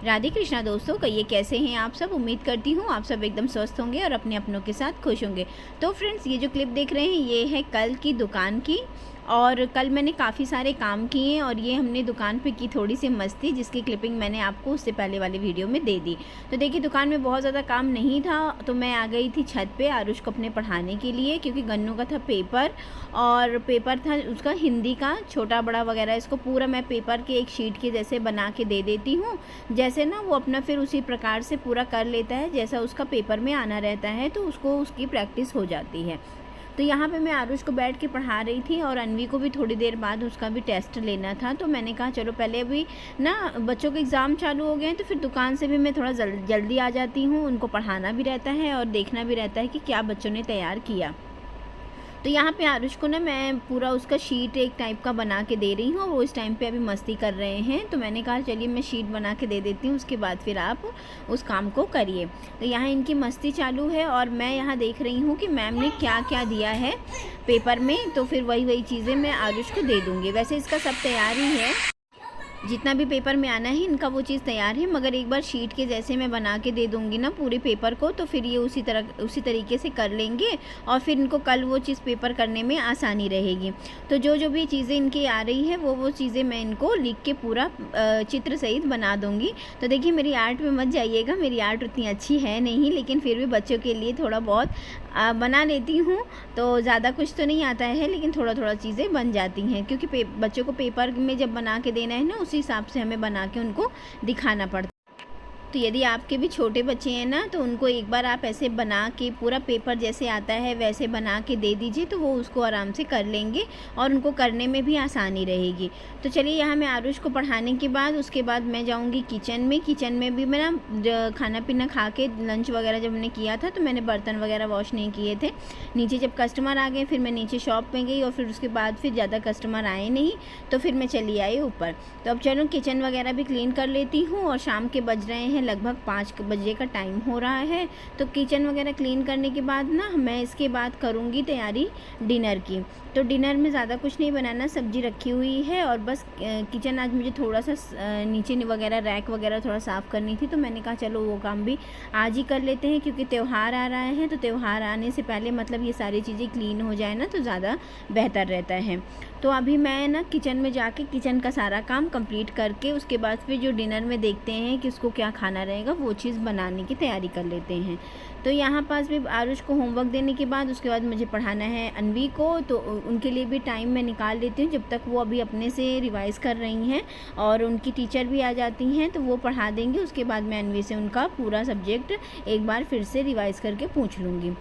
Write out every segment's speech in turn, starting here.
राधे कृष्णा दोस्तों, कहिए कैसे हैं आप सब। उम्मीद करती हूँ आप सब एकदम स्वस्थ होंगे और अपने अपनों के साथ खुश होंगे। तो फ्रेंड्स, ये जो क्लिप देख रहे हैं ये है कल की दुकान की। और कल मैंने काफ़ी सारे काम किए और ये हमने दुकान पे की थोड़ी सी मस्ती, जिसकी क्लिपिंग मैंने आपको उससे पहले वाली वीडियो में दे दी। तो देखिए, दुकान में बहुत ज़्यादा काम नहीं था तो मैं आ गई थी छत पे आरुष को अपने पढ़ाने के लिए, क्योंकि गन्नू का था पेपर और पेपर था उसका हिंदी का छोटा बड़ा वगैरह। इसको पूरा मैं पेपर के एक शीट के जैसे बना के दे देती हूँ, जैसे ना वो अपना फिर उसी प्रकार से पूरा कर लेता है जैसा उसका पेपर में आना रहता है, तो उसको उसकी प्रैक्टिस हो जाती है। तो यहाँ पे मैं आरुष को बैठ के पढ़ा रही थी और अनवी को भी थोड़ी देर बाद उसका भी टेस्ट लेना था। तो मैंने कहा चलो पहले अभी ना बच्चों के एग्ज़ाम चालू हो गए हैं तो फिर दुकान से भी मैं थोड़ा जल्दी आ जाती हूँ। उनको पढ़ाना भी रहता है और देखना भी रहता है कि क्या बच्चों ने तैयार किया। तो यहाँ पे आरुष को ना मैं पूरा उसका शीट एक टाइप का बना के दे रही हूँ। वो इस टाइम पे अभी मस्ती कर रहे हैं, तो मैंने कहा चलिए मैं शीट बना के दे देती हूँ, उसके बाद फिर आप उस काम को करिए। तो यहाँ इनकी मस्ती चालू है और मैं यहाँ देख रही हूँ कि मैम ने क्या क्या दिया है पेपर में, तो फिर वही चीज़ें मैं आरुष को दे दूँगी। वैसे इसका सब तैयार ही है, जितना भी पेपर में आना है इनका वो चीज़ तैयार है, मगर एक बार शीट के जैसे मैं बना के दे दूँगी ना पूरे पेपर को, तो फिर ये उसी तरीके से कर लेंगे और फिर इनको कल वो चीज़ पेपर करने में आसानी रहेगी। तो जो भी चीज़ें इनकी आ रही है वो चीज़ें मैं इनको लिख के पूरा चित्र सहित बना दूँगी। तो देखिए, मेरी आर्ट में मत जाइएगा, मेरी आर्ट उतनी अच्छी है नहीं, लेकिन फिर भी बच्चों के लिए थोड़ा बहुत बना लेती हूँ। तो ज़्यादा कुछ तो नहीं आता है, लेकिन थोड़ा चीज़ें बन जाती हैं, क्योंकि बच्चों को पेपर में जब बना के देना है ना, उसी हिसाब से हमें बना के उनको दिखाना पड़ता है। तो यदि आपके भी छोटे बच्चे हैं ना, तो उनको एक बार आप ऐसे बना के पूरा पेपर जैसे आता है वैसे बना के दे दीजिए, तो वो उसको आराम से कर लेंगे और उनको करने में भी आसानी रहेगी। तो चलिए, यहाँ मैं आरुष को पढ़ाने के बाद उसके बाद मैं जाऊँगी किचन में। किचन में भी मैं ना खाना पीना खा के लंच वगैरह जब मैंने किया था तो मैंने बर्तन वगैरह वॉश नहीं किए थे। नीचे जब कस्टमर आ गए फिर मैं नीचे शॉप में गई और फिर उसके बाद फिर ज़्यादा कस्टमर आए नहीं, तो फिर मैं चली आई ऊपर। तो अब चलो किचन वगैरह भी क्लीन कर लेती हूँ। और शाम के बज रहे हैं लगभग 5 बजे का टाइम हो रहा है। तो किचन वगैरह क्लीन करने के बाद ना मैं इसके बाद करूँगी तैयारी डिनर की। तो डिनर में ज़्यादा कुछ नहीं बनाना, सब्ज़ी रखी हुई है और बस किचन आज मुझे थोड़ा सा नीचे वगैरह रैक वगैरह थोड़ा साफ़ करनी थी, तो मैंने कहा चलो वो काम भी आज ही कर लेते हैं, क्योंकि त्यौहार आ रहा है। तो त्यौहार आने से पहले मतलब ये सारी चीज़ें क्लीन हो जाए ना तो ज़्यादा बेहतर रहता है। तो अभी मैं ना किचन में जाके किचन का सारा काम कंप्लीट करके उसके बाद फिर जो डिनर में देखते हैं कि उसको क्या खाना रहेगा वो चीज़ बनाने की तैयारी कर लेते हैं। तो यहाँ पास भी आरुष को होमवर्क देने के बाद उसके बाद मुझे पढ़ाना है अनवी को, तो उनके लिए भी टाइम मैं निकाल लेती हूँ, जब तक वो अभी अपने से रिवाइज़ कर रही हैं और उनकी टीचर भी आ जाती हैं तो वो पढ़ा देंगे। उसके बाद मैं अनवी से उनका पूरा सब्जेक्ट एक बार फिर से रिवाइज़ करके पूछ लूँगी।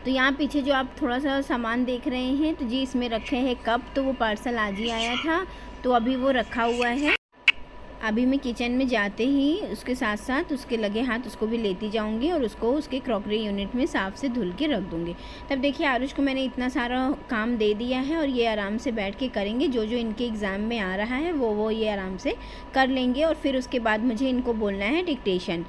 तो यहाँ पीछे जो आप थोड़ा सा सामान देख रहे हैं, तो जी इसमें रखे हैं कप, तो वो पार्सल आज ही आया था तो अभी वो रखा हुआ है। अभी मैं किचन में जाते ही उसके साथ साथ उसके लगे हाथ उसको भी लेती जाऊंगी और उसको उसके क्रॉकरी यूनिट में साफ से धुल के रख दूंगी। तब देखिए, आरुष को मैंने इतना सारा काम दे दिया है और ये आराम से बैठ के करेंगे। जो इनके एग्ज़ाम में आ रहा है वो ये आराम से कर लेंगे और फिर उसके बाद मुझे इनको बोलना है डिक्टेशन।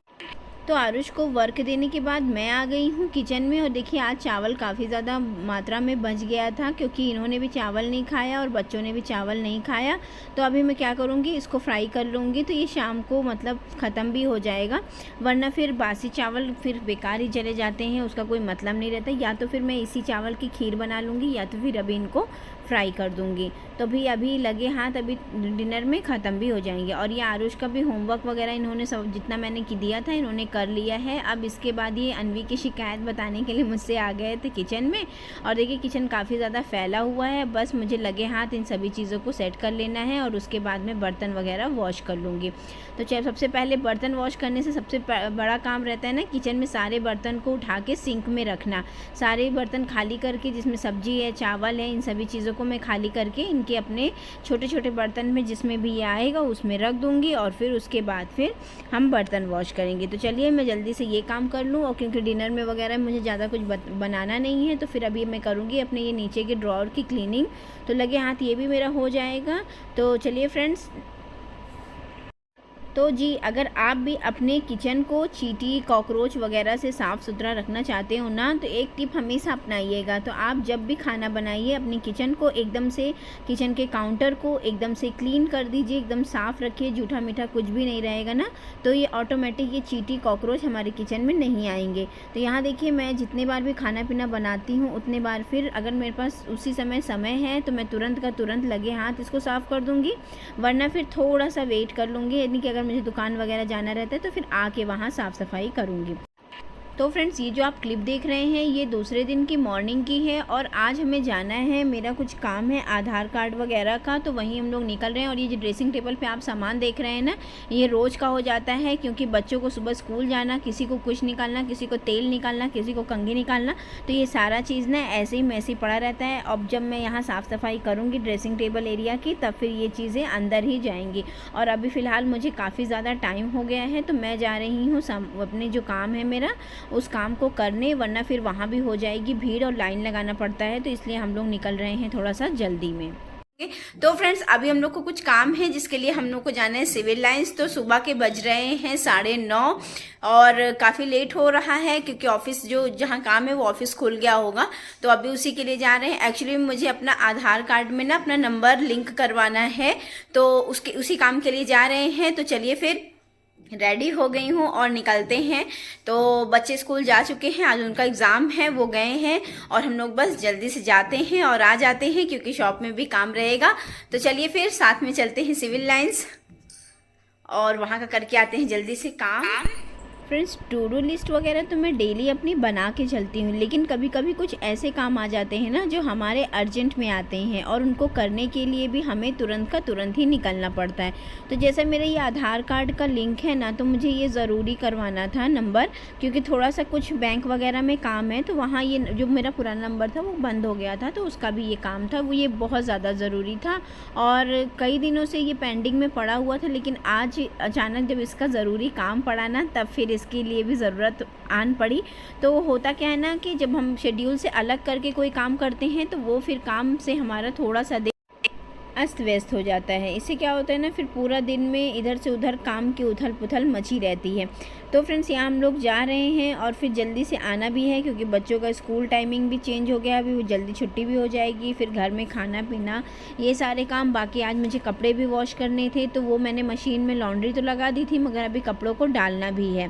तो आरुष को वर्क देने के बाद मैं आ गई हूँ किचन में और देखिए, आज चावल काफ़ी ज़्यादा मात्रा में बच गया था, क्योंकि इन्होंने भी चावल नहीं खाया और बच्चों ने भी चावल नहीं खाया। तो अभी मैं क्या करूँगी, इसको फ्राई कर लूँगी, तो ये शाम को मतलब ख़त्म भी हो जाएगा, वरना फिर बासी चावल फिर बेकार ही चले जाते हैं, उसका कोई मतलब नहीं रहता। या तो फिर मैं इसी चावल की खीर बना लूँगी या तो फिर अभी इनको फ्राई कर दूँगी। तो भी अभी लगे हाथ अभी डिनर में ख़त्म भी हो जाएंगे। और ये आरुष का भी होमवर्क वगैरह इन्होंने सब जितना मैंने दिया था इन्होंने कर लिया है। अब इसके बाद ये अनवी की शिकायत बताने के लिए मुझसे आ गए थे किचन में। और देखिए, किचन काफ़ी ज़्यादा फैला हुआ है, बस मुझे लगे हाथ इन सभी चीज़ों को सेट कर लेना है और उसके बाद मैं बर्तन वगैरह वॉश कर लूँगी। तो चाहे सबसे पहले बर्तन वॉश करने से सबसे बड़ा काम रहता है ना किचन में सारे बर्तन को उठा के सिंक में रखना। सारे बर्तन खाली करके, जिसमें सब्जी है चावल है इन सभी चीज़ों को मैं खाली करके इनके अपने छोटे छोटे बर्तन में जिसमें भी ये आएगा उसमें रख दूँगी और फिर उसके बाद फिर हम बर्तन वॉश करेंगे। तो चलिए मैं जल्दी से ये काम कर लूँ, और क्योंकि डिनर में वगैरह मुझे ज़्यादा कुछ बनाना नहीं है, तो फिर अभी मैं करूँगी अपने ये नीचे के ड्रॉअर की क्लीनिंग। तो लगे हाथ ये भी मेरा हो जाएगा। तो चलिए फ्रेंड्स, तो जी अगर आप भी अपने किचन को चींटी कॉकरोच वगैरह से साफ़ सुथरा रखना चाहते हो ना, तो एक टिप हमेशा अपनाइएगा। तो आप जब भी खाना बनाइए अपनी किचन को एकदम से, किचन के काउंटर को एकदम से क्लीन कर दीजिए, एकदम साफ़ रखिए, जूठा मीठा कुछ भी नहीं रहेगा ना, तो ये ऑटोमेटिक ये चींटी कॉकरोच हमारे किचन में नहीं आएंगे। तो यहाँ देखिए मैं जितने बार भी खाना पीना बनाती हूँ उतने बार फिर अगर मेरे पास उसी समय है तो मैं तुरंत का तुरंत लगे हाथ इसको साफ़ कर दूँगी, वरना फिर थोड़ा सा वेट कर लूँगी, यानी कि अगर मुझे दुकान वगैरह जाना रहता है तो फिर आके वहाँ साफ़ सफाई करूँगी। तो फ्रेंड्स ये जो आप क्लिप देख रहे हैं ये दूसरे दिन की मॉर्निंग की है और आज हमें जाना है, मेरा कुछ काम है आधार कार्ड वगैरह का, तो वहीं हम लोग निकल रहे हैं। और ये जो ड्रेसिंग टेबल पे आप सामान देख रहे हैं ना, ये रोज़ का हो जाता है, क्योंकि बच्चों को सुबह स्कूल जाना, किसी को कुछ निकालना, किसी को तेल निकालना, किसी को कंघी निकालना, तो ये सारा चीज़ ना ऐसे ही मैसे ही पड़ा रहता है। अब जब मैं यहाँ साफ़ सफाई करूँगी ड्रेसिंग टेबल एरिया की, तब फिर ये चीज़ें अंदर ही जाएंगी। और अभी फ़िलहाल मुझे काफ़ी ज़्यादा टाइम हो गया है, तो मैं जा रही हूँ अपने जो काम है मेरा उस काम को करने, वरना फिर वहाँ भी हो जाएगी भीड़ और लाइन लगाना पड़ता है, तो इसलिए हम लोग निकल रहे हैं थोड़ा सा जल्दी में। तो फ्रेंड्स अभी हम लोग को कुछ काम है जिसके लिए हम लोग को जाना है सिविल लाइंस। तो सुबह के बज रहे हैं 9:30 और काफ़ी लेट हो रहा है क्योंकि ऑफिस जो जहाँ काम है वो ऑफिस खुल गया होगा, तो अभी उसी के लिए जा रहे हैं। एक्चुअली मुझे अपना आधार कार्ड में ना अपना नंबर लिंक करवाना है, तो उसी काम के लिए जा रहे हैं। तो चलिए फिर रेडी हो गई हूँ और निकलते हैं। तो बच्चे स्कूल जा चुके हैं, आज उनका एग्ज़ाम है, वो गए हैं और हम लोग बस जल्दी से जाते हैं और आ जाते हैं क्योंकि शॉप में भी काम रहेगा। तो चलिए फिर साथ में चलते हैं सिविल लाइंस और वहाँ का करके आते हैं जल्दी से काम। फ्रेंड्स टू डू लिस्ट वगैरह तो मैं डेली अपनी बना के चलती हूँ, लेकिन कभी कभी कुछ ऐसे काम आ जाते हैं ना जो हमारे अर्जेंट में आते हैं और उनको करने के लिए भी हमें तुरंत का तुरंत ही निकलना पड़ता है। तो जैसे मेरा ये आधार कार्ड का लिंक है ना, तो मुझे ये ज़रूरी करवाना था नंबर, क्योंकि थोड़ा सा कुछ बैंक वगैरह में काम है, तो वहाँ ये जो मेरा पुराना नंबर था वो बंद हो गया था, तो उसका भी ये काम था, वो ये बहुत ज़्यादा ज़रूरी था और कई दिनों से ये पेंडिंग में पड़ा हुआ था। लेकिन आज अचानक जब इसका ज़रूरी काम पड़ा ना, तब फिर इसके लिए भी ज़रूरत आन पड़ी। तो होता क्या है ना कि जब हम शेड्यूल से अलग करके कोई काम करते हैं तो वो फिर काम से हमारा थोड़ा सा अस्त व्यस्त हो जाता है। इससे क्या होता है ना, फिर पूरा दिन में इधर से उधर काम की उथल पुथल मची रहती है। तो फ्रेंड्स यहाँ हम लोग जा रहे हैं और फिर जल्दी से आना भी है क्योंकि बच्चों का स्कूल टाइमिंग भी चेंज हो गया, अभी वो जल्दी छुट्टी भी हो जाएगी, फिर घर में खाना पीना ये सारे काम। बाकी आज मुझे कपड़े भी वॉश करने थे, तो वो मैंने मशीन में लॉन्ड्री तो लगा दी थी, मगर अभी कपड़ों को डालना भी है।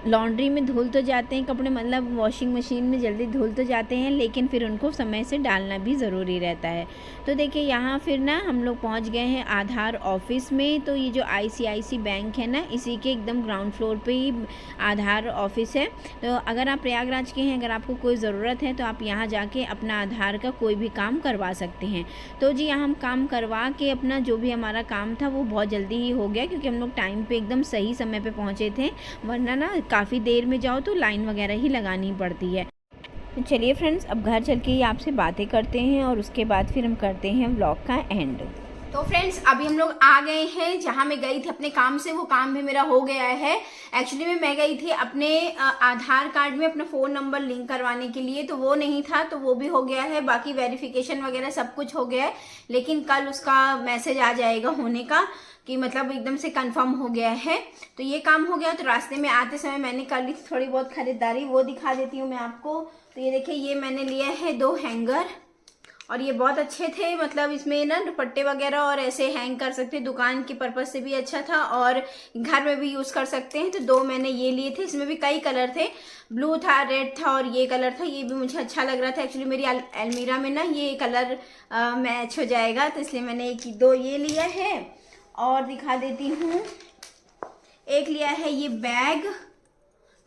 लॉन्ड्री में धुल तो जाते हैं कपड़े, मतलब वॉशिंग मशीन में जल्दी धुल तो जाते हैं, लेकिन फिर उनको समय से डालना भी ज़रूरी रहता है। तो देखिए यहाँ फिर ना हम लोग पहुँच गए हैं आधार ऑफिस में। तो ये जो ICICI बैंक है ना, इसी के एकदम ग्राउंड फ्लोर पे ही आधार ऑफिस है। तो अगर आप प्रयागराज के हैं, अगर आपको कोई ज़रूरत है तो आप यहाँ जाके अपना आधार का कोई भी काम करवा सकते हैं। तो जी यहाँ हम काम करवा के अपना जो भी हमारा काम था वो बहुत जल्दी ही हो गया, क्योंकि हम लोग टाइम पे एकदम सही समय पे पहुँचे थे, वरना ना काफ़ी देर में जाओ तो लाइन वगैरह ही लगानी पड़ती है। तो चलिए फ्रेंड्स अब घर चल के ही आपसे बातें करते हैं और उसके बाद फिर हम करते हैं व्लॉग का एंड। तो फ्रेंड्स अभी हम लोग आ गए हैं जहाँ मैं गई थी अपने काम से, वो काम भी मेरा हो गया है। एक्चुअली में मैं गई थी अपने आधार कार्ड में अपना फ़ोन नंबर लिंक करवाने के लिए, तो वो नहीं था, तो वो भी हो गया है। बाकी वेरिफिकेशन वगैरह सब कुछ हो गया है, लेकिन कल उसका मैसेज आ जाएगा होने का कि मतलब एकदम से कंफर्म हो गया है। तो ये काम हो गया। तो रास्ते में आते समय मैंने कर ली थोड़ी बहुत खरीदारी, वो दिखा देती हूँ मैं आपको। तो ये देखिए, ये मैंने लिया है 2 हैंगर और ये बहुत अच्छे थे, मतलब इसमें ना दुपट्टे वगैरह और ऐसे हैंग कर सकते हैं, दुकान की पर्पज़ से भी अच्छा था और घर में भी यूज़ कर सकते हैं। तो 2 मैंने ये लिए थे, इसमें भी कई कलर थे, ब्लू था, रेड था और ये कलर था, ये भी मुझे अच्छा लग रहा था। एक्चुअली मेरी अलमीरा में ना ये कलर मैच हो जाएगा, तो इसलिए मैंने 2 ये लिया है। और दिखा देती हूँ, एक लिया है ये बैग,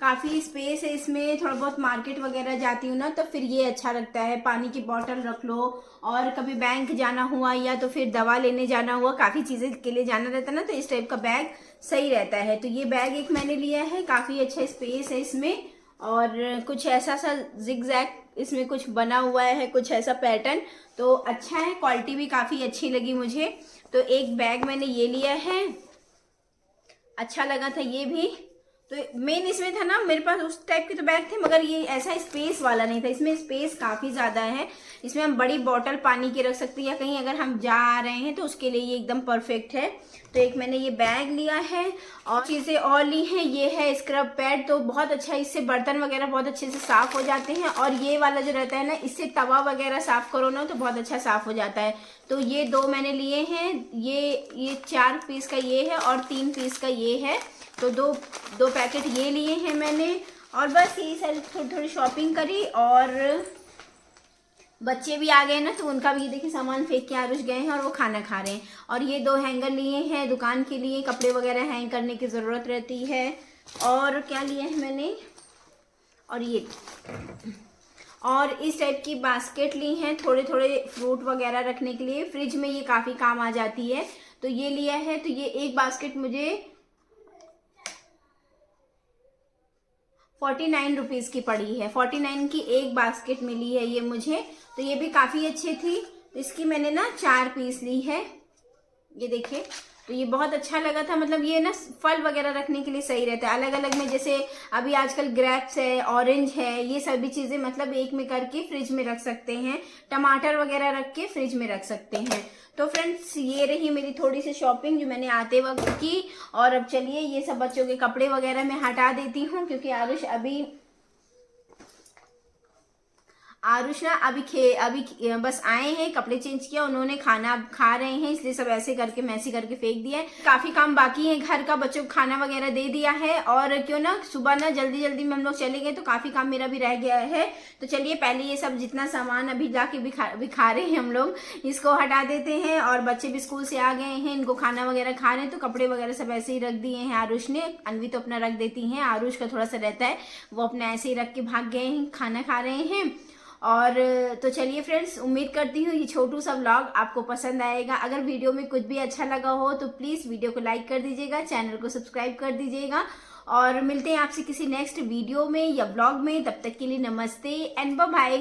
काफ़ी स्पेस है इसमें, थोड़ा बहुत मार्केट वगैरह जाती हूँ ना तो फिर ये अच्छा लगता है, पानी की बोतल रख लो और कभी बैंक जाना हुआ या तो फिर दवा लेने जाना हुआ, काफ़ी चीज़ें के लिए जाना रहता है ना, तो इस टाइप का बैग सही रहता है। तो ये बैग एक मैंने लिया है, काफ़ी अच्छा स्पेस है इसमें और कुछ ऐसा सा जिगजैग इसमें कुछ बना हुआ है, कुछ ऐसा पैटर्न, तो अच्छा है, क्वालिटी भी काफ़ी अच्छी लगी मुझे। तो एक बैग मैंने ये लिया है, अच्छा लगा था ये भी। तो मेन इसमें था ना, मेरे पास उस टाइप के तो बैग थे, मगर ये ऐसा स्पेस वाला नहीं था। इसमें स्पेस काफ़ी ज़्यादा है। इसमें हम बड़ी बॉटल पानी की रख सकते हैं, या कहीं अगर हम जा रहे हैं तो उसके लिए ये एकदम परफेक्ट है। तो एक मैंने ये बैग लिया है, और चीज़ें और ली हैं। ये है स्क्रब पैड, तो बहुत अच्छा, इससे बर्तन वगैरह बहुत अच्छे से साफ़ हो जाते हैं। और ये वाला जो रहता है ना, इससे तवा वगैरह साफ़ करो ना तो बहुत अच्छा साफ़ हो जाता है। तो ये 2 मैंने लिए हैं। ये 4 पीस का ये है और 3 पीस का ये है। तो दो पैकेट ये लिए हैं मैंने। और बस यही सारी थोड़ी थोड़ी शॉपिंग करी। और बच्चे भी आ गए ना, तो उनका भी देखिए सामान फेंक के आरुष गए हैं और वो खाना खा रहे हैं। और ये 2 हैंगर लिए हैं दुकान के लिए, कपड़े वगैरह हैंग करने की ज़रूरत रहती है। और क्या लिए हैं मैंने, और इस टाइप की बास्केट ली हैं, थोड़े थोड़े फ्रूट वगैरह रखने के लिए। फ्रिज में ये काफ़ी काम आ जाती है, तो ये लिया है। तो ये एक बास्केट मुझे 49 रुपीज़ की पड़ी है। 49 की एक बास्केट मिली है ये मुझे, तो ये भी काफ़ी अच्छी थी। इसकी मैंने ना 4 पीस ली है, ये देखिए। तो ये बहुत अच्छा लगा था, मतलब ये ना फल वगैरह रखने के लिए सही रहता है। अलग अलग में, जैसे अभी आजकल ग्रेप्स है, ऑरेंज है, ये सभी चीज़ें मतलब एक में करके फ्रिज में रख सकते हैं। टमाटर वगैरह रख के फ्रिज में रख सकते हैं। तो फ्रेंड्स, ये रही मेरी थोड़ी सी शॉपिंग जो मैंने आते वक्त की। और अब चलिए ये सब बच्चों के कपड़े वगैरह मैं हटा देती हूँ, क्योंकि आरुष ना अभी बस आए हैं, कपड़े चेंज किया, उन्होंने खाना खा रहे हैं, इसलिए सब ऐसे करके मैसी करके फेंक दिया है। काफी काम बाकी है घर का, बच्चों को खाना वगैरह दे दिया है। और क्यों ना सुबह ना जल्दी जल्दी में हम लोग चले गए, तो काफी काम मेरा भी रह गया है। तो चलिए पहले ये सब जितना सामान अभी जाके बिखा रहे हैं हम लोग, इसको हटा देते हैं। और बच्चे भी स्कूल से आ गए हैं, इनको खाना वगैरह खा रहे हैं, तो कपड़े वगैरह सब ऐसे ही रख दिए हैं आरुष ने। अनवी तो अपना रख देती है, आरुष का थोड़ा सा रहता है, वो अपना ऐसे ही रख के भाग गए हैं, खाना खा रहे हैं। और तो चलिए फ्रेंड्स, उम्मीद करती हूँ ये छोटू सा व्लॉग आपको पसंद आएगा। अगर वीडियो में कुछ भी अच्छा लगा हो तो प्लीज़ वीडियो को लाइक कर दीजिएगा, चैनल को सब्सक्राइब कर दीजिएगा। और मिलते हैं आपसे किसी नेक्स्ट वीडियो में या व्लॉग में। तब तक के लिए नमस्ते एंड बाय बाय।